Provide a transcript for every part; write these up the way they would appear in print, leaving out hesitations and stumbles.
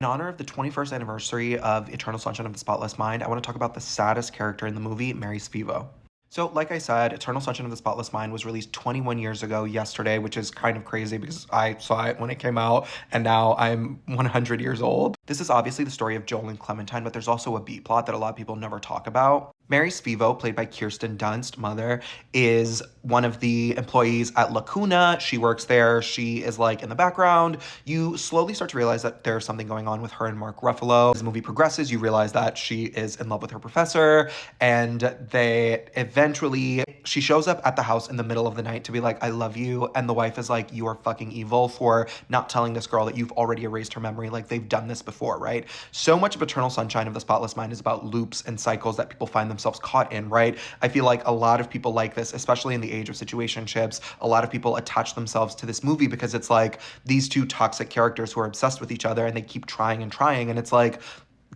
In honor of the 21st anniversary of Eternal Sunshine of the Spotless Mind, I want to talk about the saddest character in the movie, Mary Svevo. So, like I said, Eternal Sunshine of the Spotless Mind was released 21 years ago yesterday, which is kind of crazy because I saw it when it came out and now I'm 100 years old. This is obviously the story of Joel and Clementine, but there's also a B plot that a lot of people never talk about. Mary Spivo, played by Kirsten Dunst, mother, is one of the employees at Lacuna. She works there. She is like in the background. You slowly start to realize that there's something going on with her and Mark Ruffalo. As the movie progresses, you realize that she is in love with her professor, and they eventually she shows up at the house in the middle of the night to be like, I love you. And the wife is like, you are fucking evil for not telling this girl that you've already erased her memory. Like, they've done this before, right? So much of Eternal Sunshine of the Spotless Mind is about loops and cycles that people find themselves caught in, right? I feel like a lot of people like this, especially in the age of situationships. A lot of people attach themselves to this movie because it's like these two toxic characters who are obsessed with each other and they keep trying and trying. And it's like,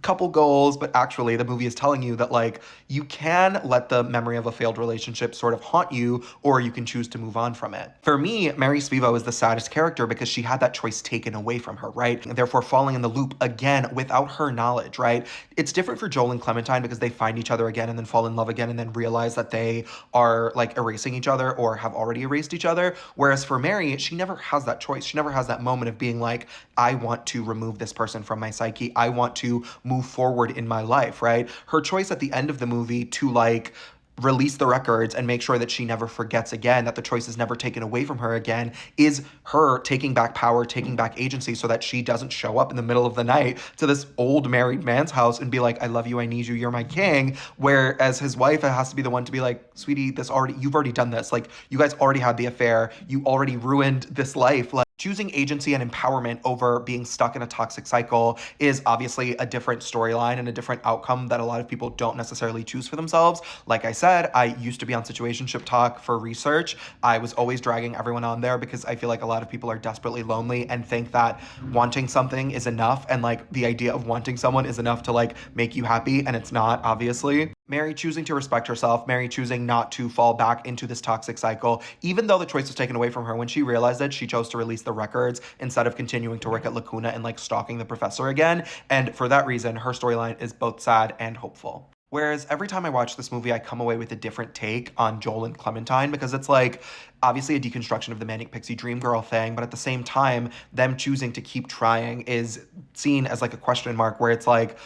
couple goals, but actually the movie is telling you that like you can let the memory of a failed relationship sort of haunt you, or you can choose to move on from it. For me, Mary Spivo is the saddest character because she had that choice taken away from her, right? And therefore falling in the loop again without her knowledge, right? It's different for Joel and Clementine because they find each other again and then fall in love again and then realize that they are like erasing each other or have already erased each other. Whereas for Mary, she never has that choice. She never has that moment of being like, I want to remove this person from my psyche. I want to move forward in my life, right? Her choice at the end of the movie to like release the records and make sure that she never forgets again, that the choice is never taken away from her again, is her taking back power, taking back agency so that she doesn't show up in the middle of the night to this old married man's house and be like, I love you, I need you, you're my king. Whereas his wife has to be the one to be like, sweetie, you've already done this. Like, you guys already had the affair. You already ruined this life. Like, choosing agency and empowerment over being stuck in a toxic cycle is obviously a different storyline and a different outcome that a lot of people don't necessarily choose for themselves. Like I said, I used to be on Situationship Talk for research. I was always dragging everyone on there because I feel like a lot of people are desperately lonely and think that wanting something is enough, and like the idea of wanting someone is enough to like make you happy, and it's not, obviously. Mary choosing to respect herself, Mary choosing not to fall back into this toxic cycle, even though the choice was taken away from her when she realized it, she chose to release the records instead of continuing to work at Lacuna and like stalking the professor again. And for that reason, her storyline is both sad and hopeful. Whereas every time I watch this movie, I come away with a different take on Joel and Clementine because it's like obviously a deconstruction of the manic pixie dream girl thing, but at the same time, them choosing to keep trying is seen as like a question mark where it's like,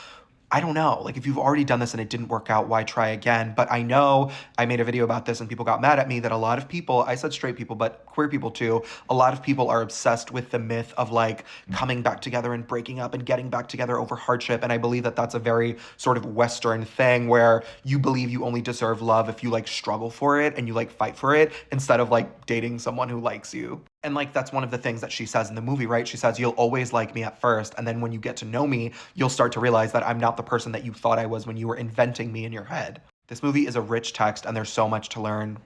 I don't know. Like, if you've already done this and it didn't work out, why try again? But I know I made a video about this and people got mad at me that a lot of people, I said straight people, but queer people too, a lot of people are obsessed with the myth of like coming back together and breaking up and getting back together over hardship. And I believe that that's a very sort of Western thing where you believe you only deserve love if you like struggle for it and you like fight for it instead of like dating someone who likes you. And like that's one of the things that she says in the movie, right? She says, you'll always like me at first. And then when you get to know me, you'll start to realize that I'm not the person that you thought I was when you were inventing me in your head. This movie is a rich text and there's so much to learn.